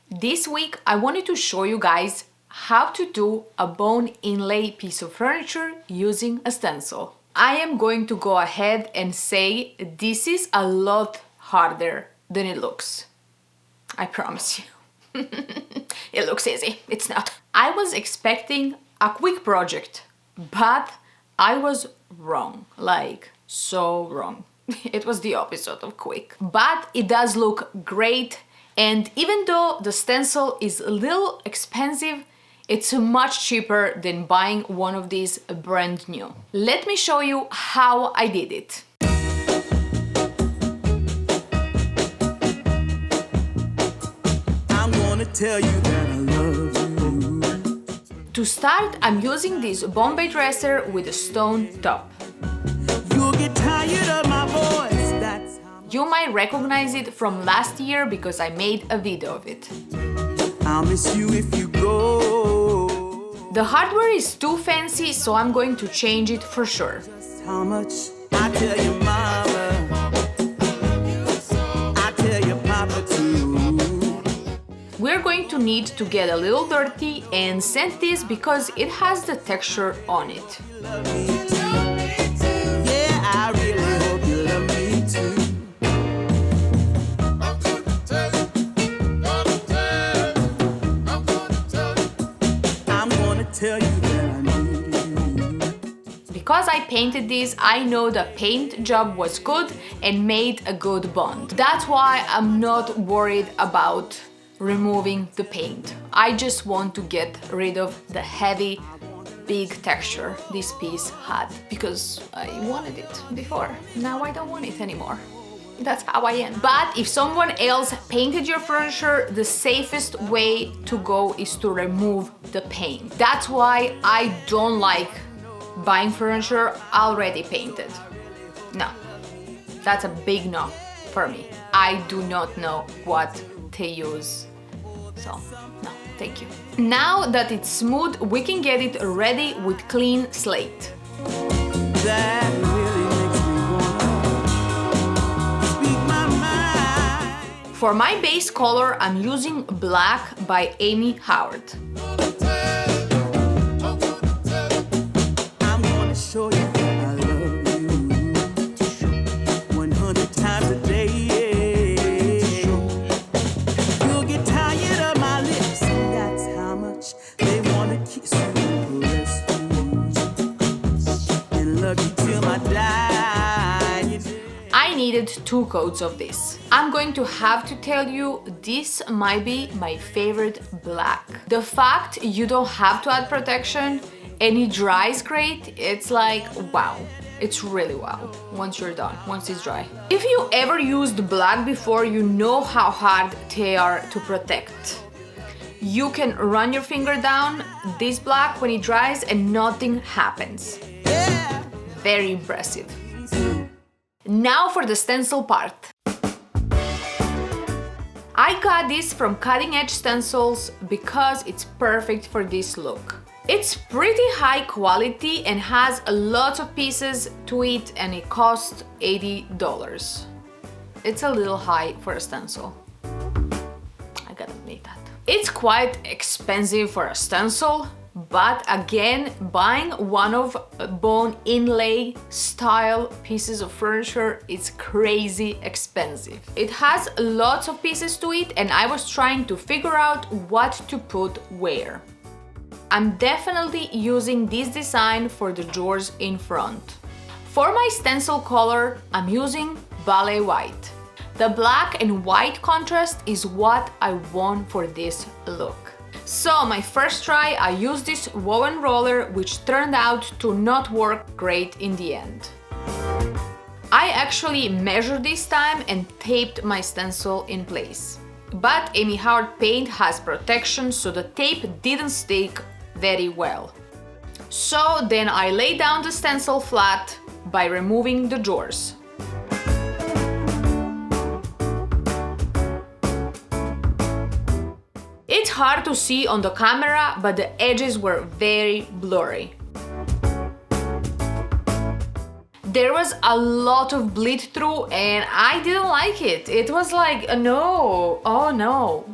This week I wanted to show you guys how to do a bone inlay piece of furniture using a stencil. I am going to go ahead and say this is a lot harder than it looks. I promise you. It looks easy, it's not. I was expecting a quick project, but I was wrong, like so wrong. It was the opposite of quick, but it does look great. And even though the stencil is a little expensive, it's much cheaper than buying one of these brand new. Let me show you how I did it. I'm gonna tell you that I love you. To start, I'm using this Bombay dresser with a stone top. You'll get tired of my voice, that's how You might recognize it from last year because I made a video of it. I'll miss you if you go. The hardware is too fancy, so I'm going to change it for sure. Just how much I tell your mama, I tell your papa too. We're going to need to get a little dirty and sand this because it has the texture on it. Love me too. Yeah, I really hope you love me too. I'm gonna tell you that I need you. Because I painted this, I know the paint job was good and made a good bond. That's why I'm not worried about removing the paint. I just want to get rid of the heavy, big texture this piece had because I wanted it before. Now I don't want it anymore. That's how I am. But if someone else painted your furniture, the safest way to go is to remove the paint. That's why I don't like buying furniture already painted. No, that's a big no for me. I do not know what they use. So, no, thank you. Now that it's smooth, we can get it ready with clean slate. That really makes me wanna speak my mind. For my base color, I'm using Black by Amy Howard. I'm gonna show you that I love you 100 times a day. You'll get tired of my lips, that's how much they wanna kiss you and caress you and love you till I die. I needed 2 coats of this. I'm going to have to tell you, this might be my favorite black. The fact you don't have to add protection and it dries great, it's like wow. It's really wow once you're done, once it's dry. If you ever used black before, you know how hard they are to protect. You can run your finger down this black when it dries and nothing happens. Yeah. Very impressive. Now for the stencil part. I got this from Cutting Edge Stencils because it's perfect for this look. It's pretty high quality and has a lot of pieces to it and it costs $80. It's a little high for a stencil. I gotta admit that. It's quite expensive for a stencil, but again, buying one of bone inlay style pieces of furniture is crazy expensive. It has lots of pieces to it and I was trying to figure out what to put where. I'm definitely using this design for the drawers in front. For my stencil color, I'm using Ballet White. The black and white contrast is what I want for this look. So my first try, I used this woven roller, which turned out to not work great in the end. I actually measured this time and taped my stencil in place. But Amy Howard paint has protection, so the tape didn't stick very well. So then I laid down the stencil flat by removing the drawers. It's hard to see on the camera, but the edges were very blurry. There was a lot of bleed through and I didn't like it. It was like, no, oh no.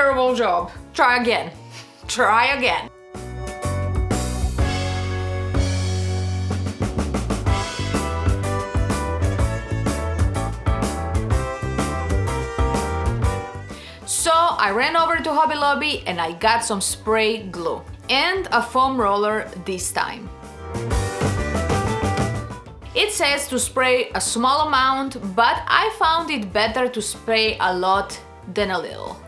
terrible job. Try again. Try again. So I ran over to Hobby Lobby and I got some spray glue and a foam roller this time. It says to spray a small amount, but I found it better to spray a lot than a little.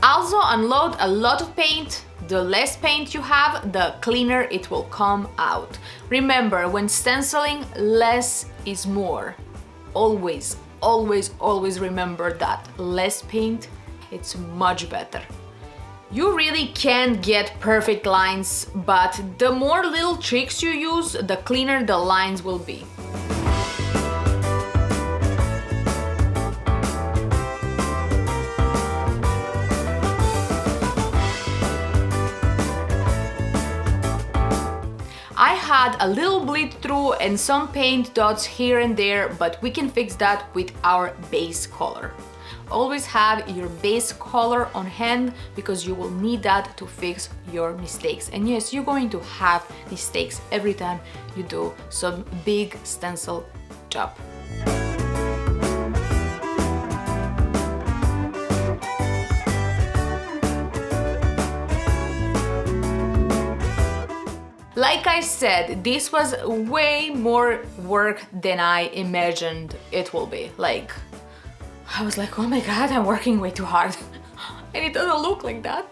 Also unload a lot of paint. The less paint you have, the cleaner it will come out. Remember, when stenciling, less is more. Always, always, always remember that. Less paint, it's much better. You really can't get perfect lines, but the more little tricks you use, the cleaner the lines will be. I had a little bleed through and some paint dots here and there, but we can fix that with our base color. Always have your base color on hand because you will need that to fix your mistakes. And yes, you're going to have mistakes every time you do some big stencil job. Like I said, this was way more work than I imagined it will be. Like, I was like, oh my god, I'm working way too hard. And it doesn't look like that.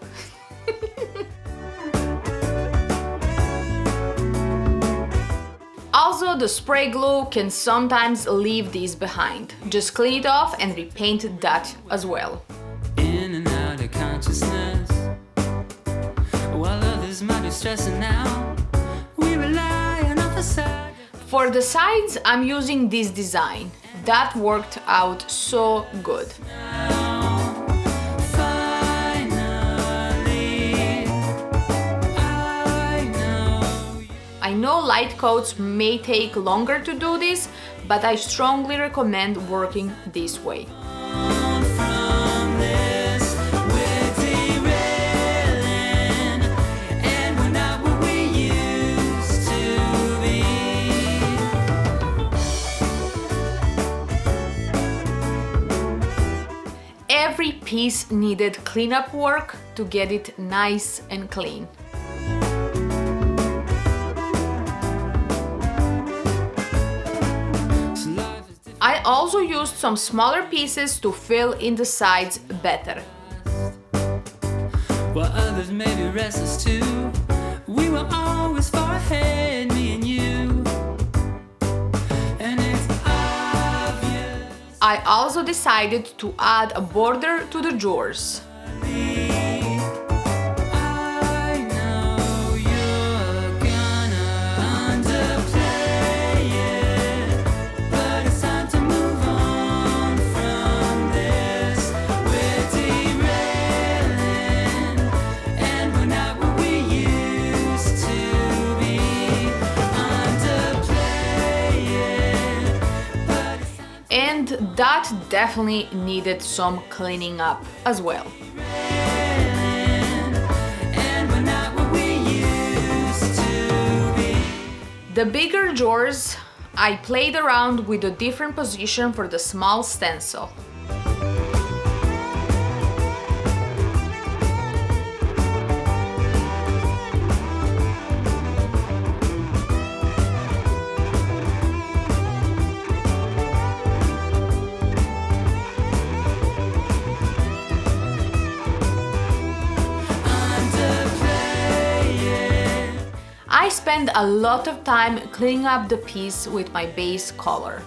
Also, the spray glue can sometimes leave these behind. Just clean it off and repaint that as well. In and out of consciousness, while others might be stressing out. For the sides, I'm using this design. That worked out so good. I know light coats may take longer to do this, but I strongly recommend working this way. Every piece needed cleanup work to get it nice and clean. I also used some smaller pieces to fill in the sides better. While others may be restless too, we were always far ahead, me and you. And it's obvious. I also decided to add a border to the drawers. And that definitely needed some cleaning up as well. The bigger drawers, I played around with a different position for the small stencil. I spent a lot of time cleaning up the piece with my base color.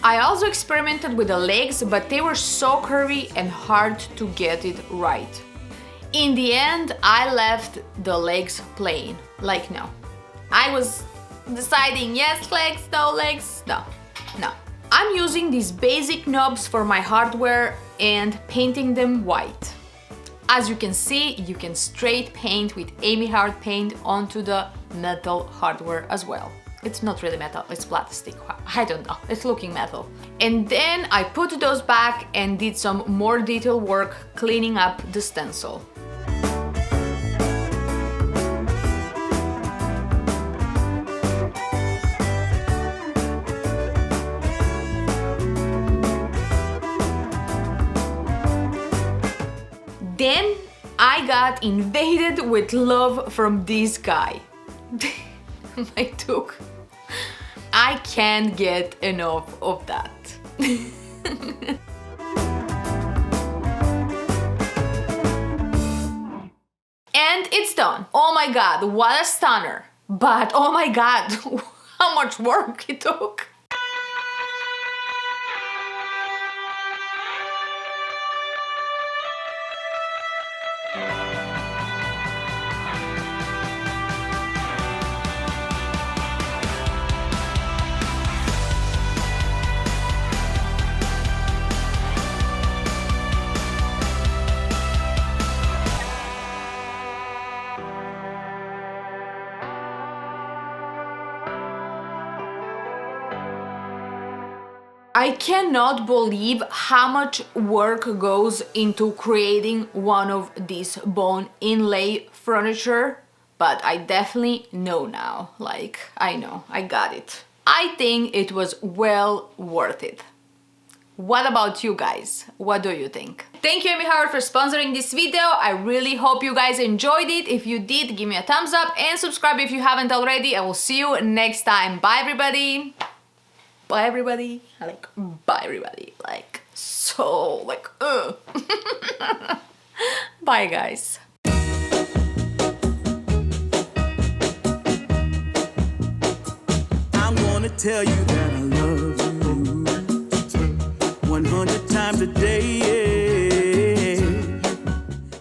I also experimented with the legs, but they were so curvy and hard to get it right. In the end, I left the legs plain, like no. I was deciding yes legs, no legs, no. I'm using these basic knobs for my hardware and painting them white. As you can see, you can straight paint with Amy Hard paint onto the metal hardware as well. It's not really metal, it's plastic. I don't know, it's looking metal. And then I put those back and did some more detail work cleaning up the stencil. Then I got invaded with love from this guy. I can't get enough of that. And it's done. Oh my god, what a stunner. But oh my god, how much work it took. I cannot believe how much work goes into creating one of these bone inlay furniture, but I definitely know now. Like, I know, I got it. I think it was well worth it. What about you guys? What do you think? Thank you, Amy Howard, for sponsoring this video. I really hope you guys enjoyed it. If you did, give me a thumbs up and subscribe if you haven't already. I will see you next time. Bye, everybody. Bye, everybody. Like, bye, everybody. Like, so, like, Bye, guys. I'm gonna tell you that I love you 100 times a day.